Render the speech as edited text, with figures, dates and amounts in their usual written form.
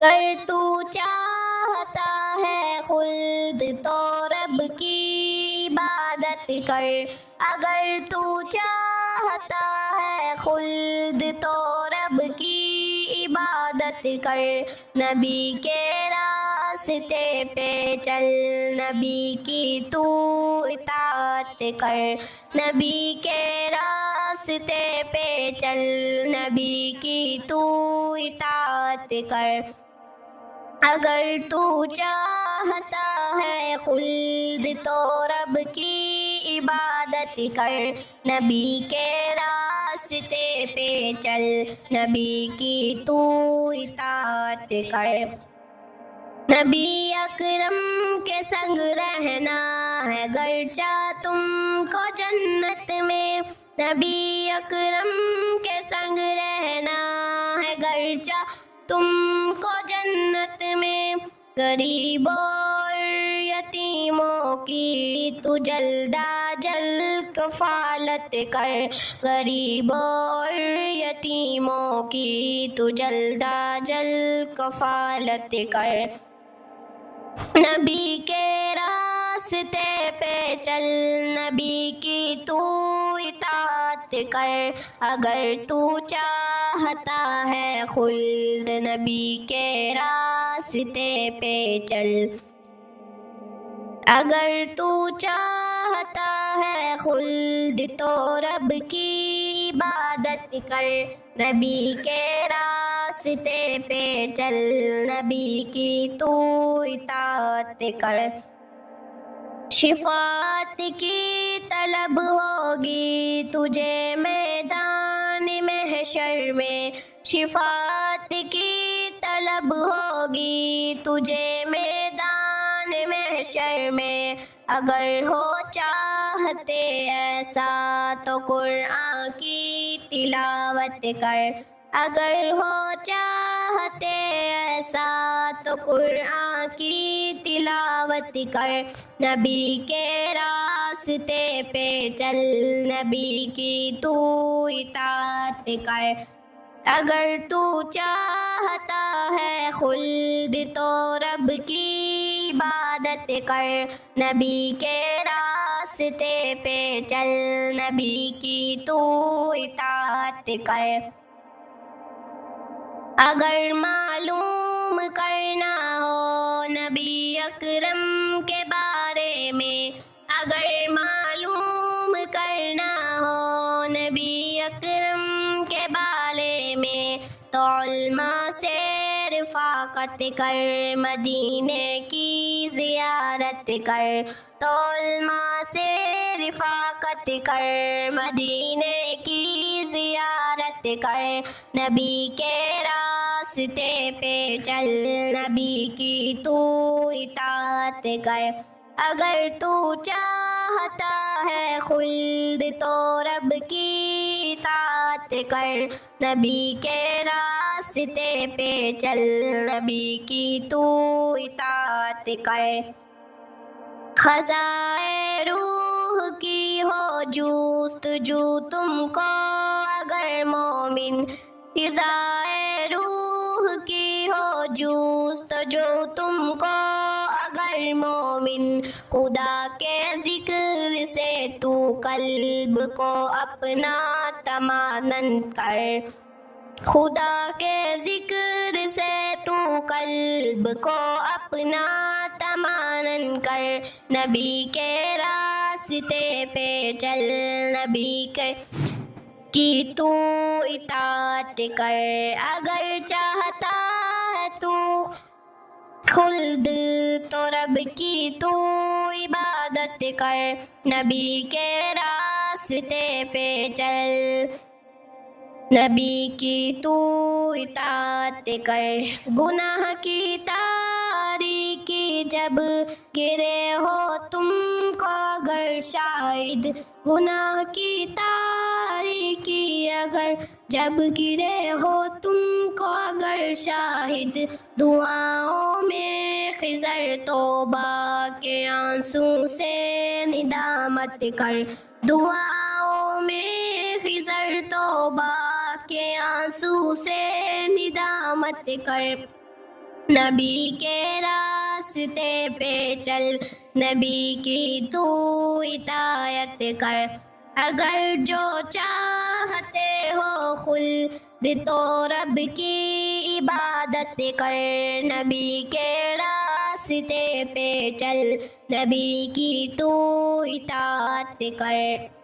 اگر تو چاہتا ہے خلد تو رب کی عبادت کر، اگر تو چاہتا ہے خلد تو رب کی عبادت کر، نبی کے راستے پہ چل، نبی کی تو اطاعت کر، نبی کے راستے پہ چل، نبی کی تو اطاعت کر، اگر تو چاہتا ہے خلد تو رب کی عبادت کر، نبی کے راستے پہ چل، نبی کی تو اطاعت کر، نبی اکرم کے سنگ رہنا ہے گرچہ تم کو جنت میں، نبی اکرم کے سنگ رہنا ہے گرچہ تم کو جنت میں، غریب اور یتیموں کی تو جلد کفالت کر، غریب اور یتیموں کی تو جلد کفالت کر، نبی کے راستے پہ چل، نبی کی تو اطاعت کر، اگر تو چاہتا ہے خلد نبی کے راستے پہ چل، اگر تو چاہتا ہے خلد تو رب کی عبادت کر، نبی کے راستے پہ چل، نبی کی تو اطاعت کر، شفاعت کی طلب ہوگی تجھے میدان محشر میں، شفاعت کی طلب ہوگی تجھے میدان محشر میں، اگر ہو چاہتے ایسا تو قرآن کی تلاوت کر، اگر ہو چاہتے ایسا تو قرآن کی تلاوت کر، نبی کے راستے پہ چل، نبی کی تو اطاعت کر، اگر تو چاہتا ہے خلد تو رب کی عبادت کر، نبی کے راستے پہ چل، نبی کی تو اطاعت کر، اگر معلوم کرنا ہو نبی اکرم کے بارے میں، اگر معلوم کرنا ہو نبی اکرم کے بارے میں، تو علماء سے رفاقت کر، مدینے کی زیارت کر، تو علماء سے رفاقت کر، مدینے کی زیارت کر، نبی کے راستے پہ چل، نبی کی تو اطاعت کر، اگر تو چاہتا ہے خلد تو رب کی اطاعت کر، نبی کے راستے پہ چل، نبی کی تو اطاعت کر، خزائے روح کی ہو جستجو تم کو اگر مومن، خزائے روح کی ہو جستجو تم کو اگر مومن، خدا کے ذکر سے تو قلب کو اپنا طمانن کر، خدا کے ذکر سے تو قلب کو اپنا طمانن کر، نبی کے راستے پہ چل، نبی کی تو اطاعت کر، اگر چاہتا ہے تو خلد تو رب کی تو عبادت کر، نبی کے راستے پہ چل، نبی کی تو اطاعت کر، گناہ کی تاریکی جب گرے ہو تم کو اگر شاید، گناہ کی تاریکی اگر جب گرے ہو تم کو اگر شاہد، دعاؤں میں خضر توبہ کے آنسو سے ندامت کر، دعاؤں میں خضر توبہ کے آنسو سے ندامت کر، نبی کے راستے پہ چل، نبی کی تو اطاعت کر، اگر جو چاہتے ہو خلد تو رب کی عبادت کر، نبی کے راستے پہ چل، نبی کی تو اطاعت کر۔